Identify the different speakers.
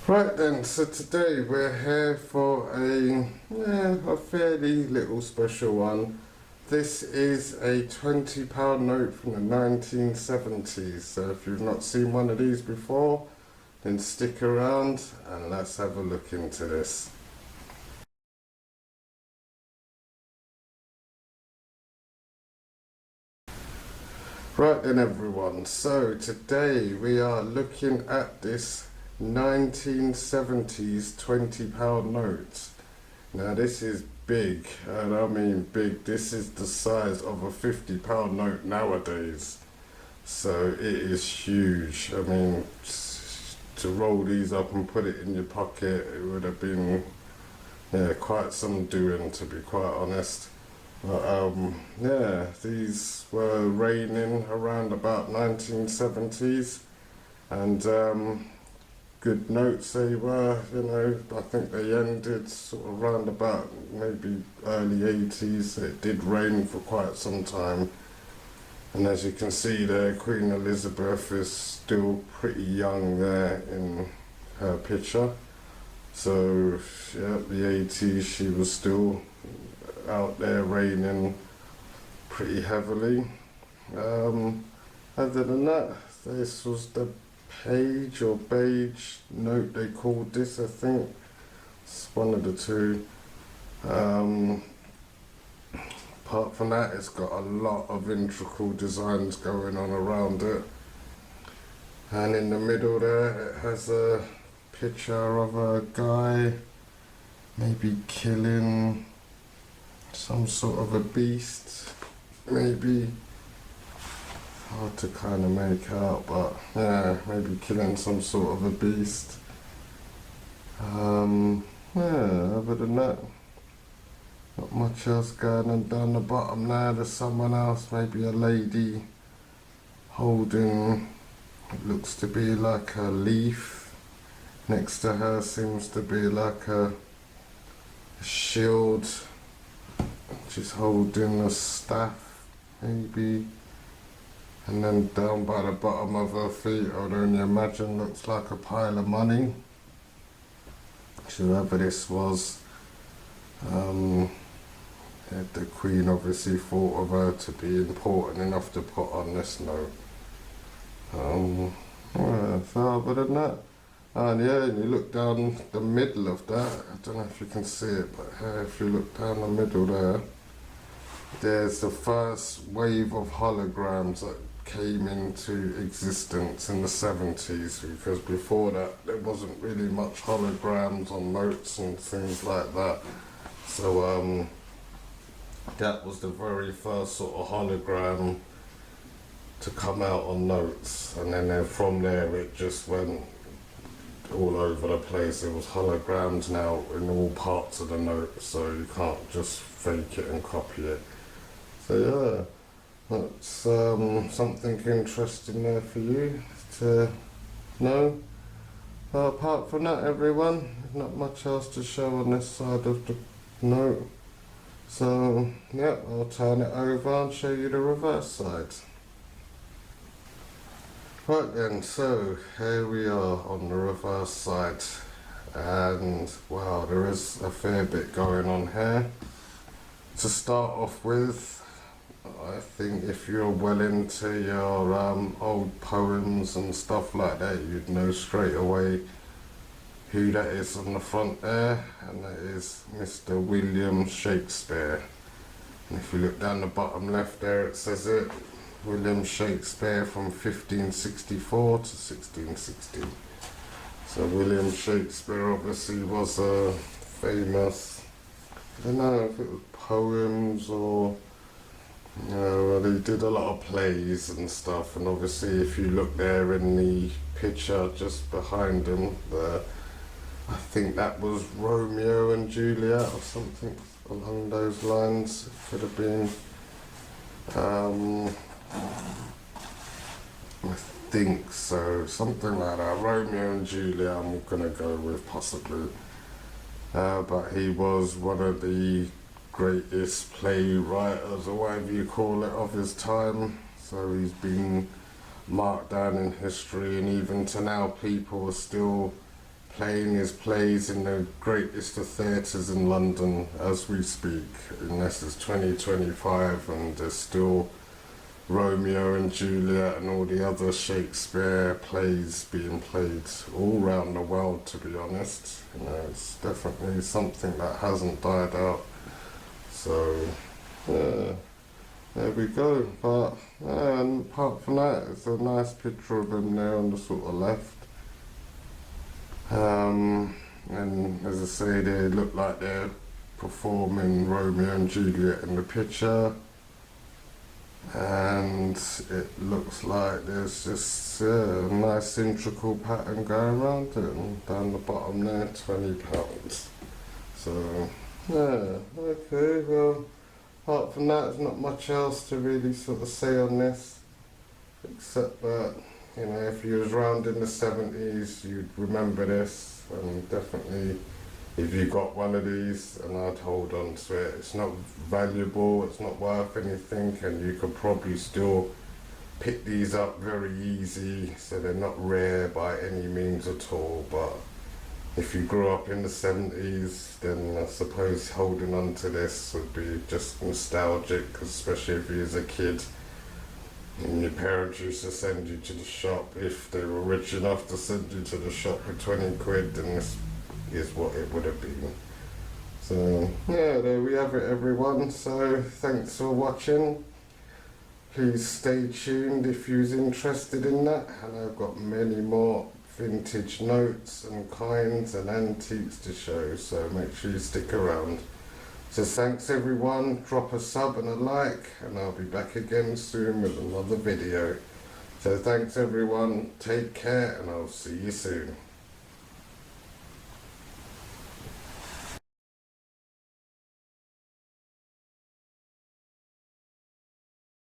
Speaker 1: Right then, so today we're here for a fairly little special one. This is a £20 note from the 1970s. So if you've not seen one of these before, then stick around and let's have a look into this. Right then everyone, so today we are looking at this 1970s £20 note. Now this is big, and I mean big. This is the size of a £50 note nowadays. So it is huge. I mean, to roll these up and put it in your pocket, it would have been quite some doing, to be quite honest. But yeah, these were reigning around about 1970s, and good notes they were. I think they ended sort of round about maybe early 80s. It did reign for quite some time, and as you can see there, Queen Elizabeth is still pretty young there in her picture. So yeah, the 80s she was still out there reigning pretty heavily. Other than that, this was the page or beige note they called this, I think. It's one of the two. Apart from that, it's got a lot of intricate designs going on around it. And in the middle there, it has a picture of a guy maybe killing some sort of a beast, maybe. Hard to kind of make out, but yeah, maybe killing some sort of a beast. Yeah, other than that, not much else going on. Down the bottom there, there's someone else, maybe a lady holding, it looks to be like a leaf. Next to her seems to be like a shield. She's holding a staff, maybe. And then down by the bottom of her feet, I would only imagine, looks like a pile of money. Whoever this was, the Queen obviously thought of her to be important enough to put on this note. Yeah, so other than that, and yeah, and you look down the middle of that, I don't know if you can see it, but if you look down the middle there, there's the first wave of holograms that came into existence in the 70s, because before that there wasn't really much holograms on notes and things like that. So that was the very first sort of hologram to come out on notes, and then from there it just went all over the place. There was holograms now in all parts of the note, so you can't just fake it and copy it. So yeah, that's something interesting there for you to know. Apart from that, everyone, not much else to show on this side of the note. So yeah, I'll turn it over and show you the reverse side. Right then, so here we are on the reverse side, and wow, there is a fair bit going on here. To start off with, I think if you're well into your old poems and stuff like that, you'd know straight away who that is on the front there, and that is Mr. William Shakespeare. And if you look down the bottom left there, it says it, William Shakespeare from 1564 to 1660. So William Shakespeare obviously was a famous, I don't know if it was poems or, well, he did a lot of plays and stuff, and obviously if you look there in the picture just behind him there, I think that was Romeo and Juliet or something along those lines. It could have been. I think so, something like that. Romeo and Juliet, I'm gonna go with possibly. But he was one of the greatest playwriters, or whatever you call it, of his time. So he's been marked down in history, and even to now, people are still playing his plays in the greatest of theatres in London as we speak. And this is 2025 and there's still Romeo and Juliet and all the other Shakespeare plays being played all around the world, to be honest. You know, it's definitely something that hasn't died out. So, yeah, there we go. But, yeah, and apart from that, it's a nice picture of him there on the sort of left. And as I say, they look like they're performing Romeo and Juliet in the picture. And it looks like there's just a nice integral pattern going around it, and down the bottom there, £20. So, yeah, okay, well, apart from that, there's not much else to really sort of say on this, except that, you know, if you was around in the 70s, you'd remember this, and definitely if you got one of these, and I'd hold on to it. It's not valuable, it's not worth anything, and you could probably still pick these up very easy, so they're not rare by any means at all. But if you grew up in the 70s, then I suppose holding on to this would be just nostalgic, especially if you was a kid and your parents used to send you to the shop. If they were rich enough to send you to the shop with 20 quid, then this is what it would have been. So yeah, there we have it, everyone. So thanks for watching. Please stay tuned if you're interested in that, and I've got many more vintage notes and coins and antiques to show, so make sure you stick around. So thanks everyone, drop a sub and a like, and I'll be back again soon with another video. So thanks everyone, take care, and I'll see you soon.